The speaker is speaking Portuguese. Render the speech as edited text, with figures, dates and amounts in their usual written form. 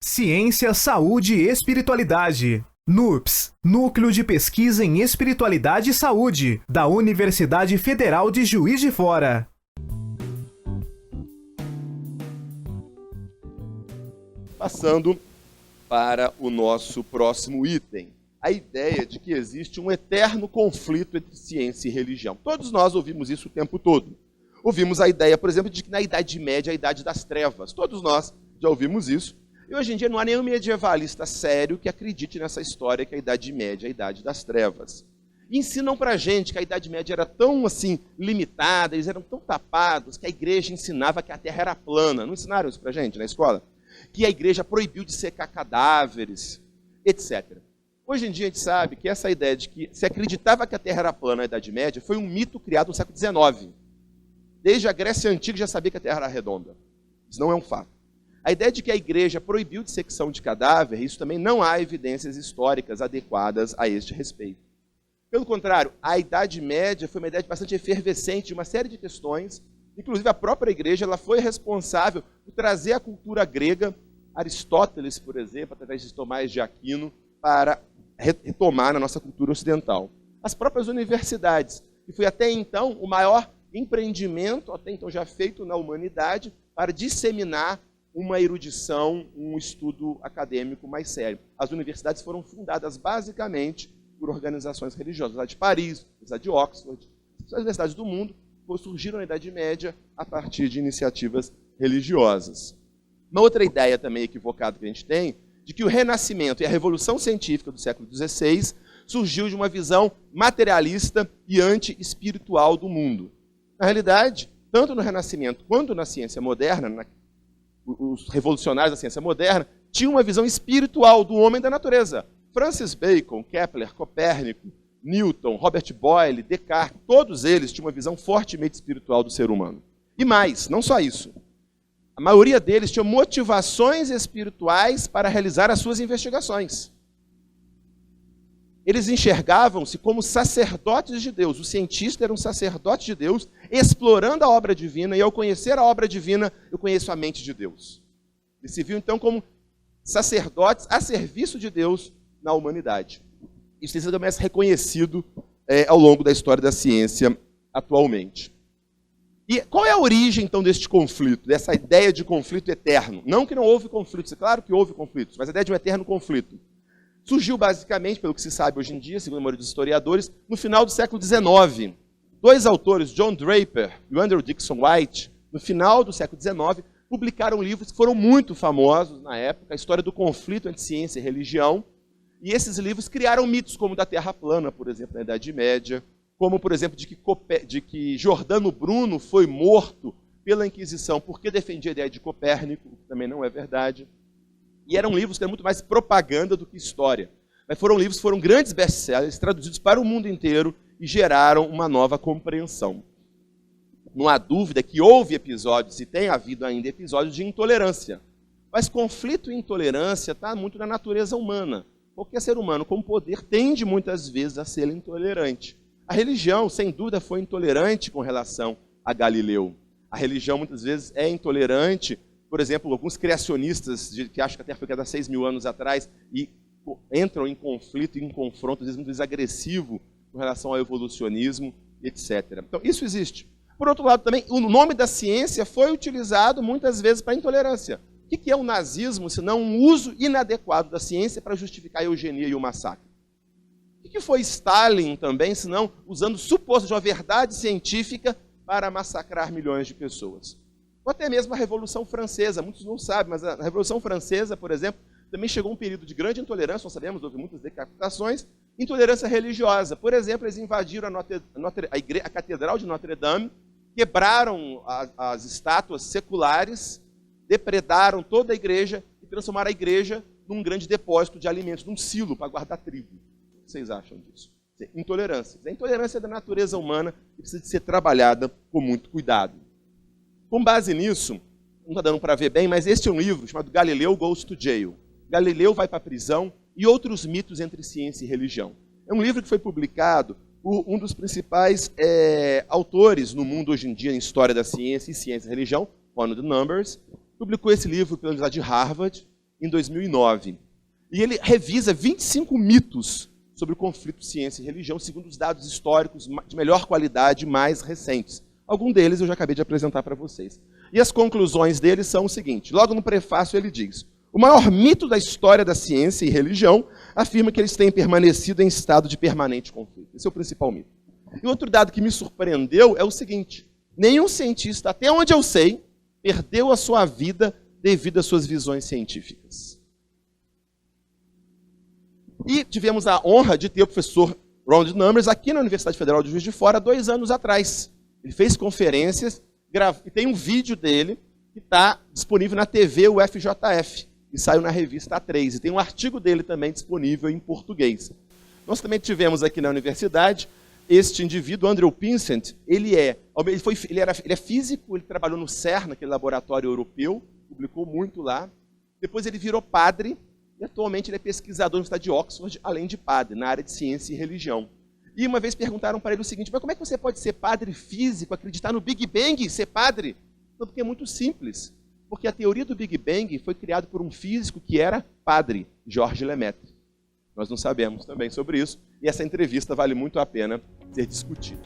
Ciência, Saúde e Espiritualidade. NUPS, Núcleo de Pesquisa em Espiritualidade e Saúde, da Universidade Federal de Juiz de Fora. Passando para o nosso próximo item, a ideia de que existe um eterno conflito entre ciência e religião. Todos nós ouvimos isso o tempo todo. Ouvimos a ideia, por exemplo, de que na Idade Média é a Idade das Trevas. Todos nós já ouvimos isso. E hoje em dia não há nenhum medievalista sério que acredite nessa história que a Idade Média é a Idade das Trevas. E ensinam pra gente que a Idade Média era tão assim limitada, eles eram tão tapados, que a igreja ensinava que a Terra era plana. Não ensinaram isso pra gente na escola? Que a igreja proibiu de secar cadáveres, etc. Hoje em dia a gente sabe que essa ideia de que se acreditava que a Terra era plana na Idade Média foi um mito criado no século XIX. Desde a Grécia Antiga já sabia que a Terra era redonda. Isso não é um fato. A ideia de que a igreja proibiu dissecção de cadáver, isso também não há evidências históricas adequadas a este respeito. Pelo contrário, a Idade Média foi uma idade bastante efervescente de uma série de questões. Inclusive a própria igreja ela foi responsável por trazer a cultura grega, Aristóteles, por exemplo, através de Tomás de Aquino, para retomar na nossa cultura ocidental. As próprias universidades, que foi até então o maior empreendimento, até então já feito na humanidade, para disseminar uma erudição, um estudo acadêmico mais sério. As universidades foram fundadas basicamente por organizações religiosas, a de Paris, a de Oxford, as universidades do mundo surgiram na Idade Média a partir de iniciativas religiosas. Uma outra ideia também equivocada que a gente tem, de que o Renascimento e a Revolução Científica do século XVI surgiu de uma visão materialista e anti-espiritual do mundo. Na realidade, tanto no Renascimento quanto na ciência moderna, os revolucionários da ciência moderna tinham uma visão espiritual do homem e da natureza. Francis Bacon, Kepler, Copérnico, Newton, Robert Boyle, Descartes, todos eles tinham uma visão fortemente espiritual do ser humano. E mais, não só isso. A maioria deles tinha motivações espirituais para realizar as suas investigações. Eles enxergavam-se como sacerdotes de Deus. O cientista era um sacerdote de Deus, explorando a obra divina, e ao conhecer a obra divina, eu conheço a mente de Deus. Ele se viu, então, como sacerdotes a serviço de Deus na humanidade. Isso tem sido mais reconhecido ao longo da história da ciência atualmente. E qual é a origem, então, deste conflito, dessa ideia de conflito eterno? Não que não houve conflitos, é claro que houve conflitos, mas a ideia de um eterno conflito. Surgiu basicamente, pelo que se sabe hoje em dia, segundo a maioria dos historiadores, no final do século XIX. Dois autores, John Draper e Andrew Dickson White, no final do século XIX, publicaram livros que foram muito famosos na época, a história do conflito entre ciência e religião. E esses livros criaram mitos como o da Terra plana, por exemplo, na Idade Média, como, por exemplo, de que Giordano Bruno foi morto pela Inquisição porque defendia a ideia de Copérnico, o que também não é verdade. E eram livros que eram muito mais propaganda do que história. Mas foram livros que foram grandes best-sellers, traduzidos para o mundo inteiro e geraram uma nova compreensão. Não há dúvida que houve episódios, e tem havido ainda episódios de intolerância. Mas conflito e intolerância está muito na natureza humana. Qualquer ser humano com poder tende muitas vezes a ser intolerante. A religião, sem dúvida, foi intolerante com relação a Galileu. A religião muitas vezes é intolerante. Por exemplo, alguns criacionistas que acham que a Terra foi criada há 6.000 anos atrás e entram em conflito, em confronto, às vezes muito agressivo com relação ao evolucionismo, etc. Então, isso existe. Por outro lado, também, o nome da ciência foi utilizado muitas vezes para intolerância. O que é o nazismo, senão um uso inadequado da ciência para justificar a eugenia e o massacre? O que foi Stalin também, senão usando supostamente uma verdade científica para massacrar milhões de pessoas? Ou até mesmo a Revolução Francesa, muitos não sabem, mas a Revolução Francesa, por exemplo, também chegou um período de grande intolerância, nós sabemos, houve muitas decapitações, intolerância religiosa. Por exemplo, eles invadiram a Catedral de Notre-Dame, quebraram as estátuas seculares, depredaram toda a igreja e transformaram a igreja num grande depósito de alimentos, num silo para guardar trigo. O que vocês acham disso? Intolerância. A intolerância é da natureza humana e precisa de ser trabalhada com muito cuidado. Com base nisso, não está dando para ver bem, mas este é um livro chamado Galileu Goes to Jail. Galileu vai para a prisão e outros mitos entre ciência e religião. É um livro que foi publicado por um dos principais autores no mundo hoje em dia em história da ciência e ciência e religião, Ronald Numbers. Publicou esse livro pela Universidade de Harvard em 2009. E ele revisa 25 mitos sobre o conflito ciência e religião, segundo os dados históricos de melhor qualidade mais recentes. Alguns deles eu já acabei de apresentar para vocês. E as conclusões dele são o seguinte: logo no prefácio ele diz: o maior mito da história da ciência e religião afirma que eles têm permanecido em estado de permanente conflito. Esse é o principal mito. E outro dado que me surpreendeu é o seguinte: nenhum cientista, até onde eu sei, perdeu a sua vida devido às suas visões científicas. E tivemos a honra de ter o professor Ronald Numbers aqui na Universidade Federal de Juiz de Fora 2 anos atrás. Ele fez conferências, e tem um vídeo dele que está disponível na TV UFJF, e saiu na revista A3. E tem um artigo dele também disponível em português. Nós também tivemos aqui na universidade este indivíduo, Andrew Pinsent. Ele é físico, ele trabalhou no CERN, naquele laboratório europeu, publicou muito lá. Depois ele virou padre, e atualmente ele é pesquisador na Universidade de Oxford, além de padre, na área de ciência e religião. E uma vez perguntaram para ele o seguinte: mas como é que você pode ser padre físico, acreditar no Big Bang e ser padre? Não, porque é muito simples. Porque a teoria do Big Bang foi criada por um físico que era padre, Georges Lemaitre. Nós não sabemos também sobre isso, e essa entrevista vale muito a pena ser discutida.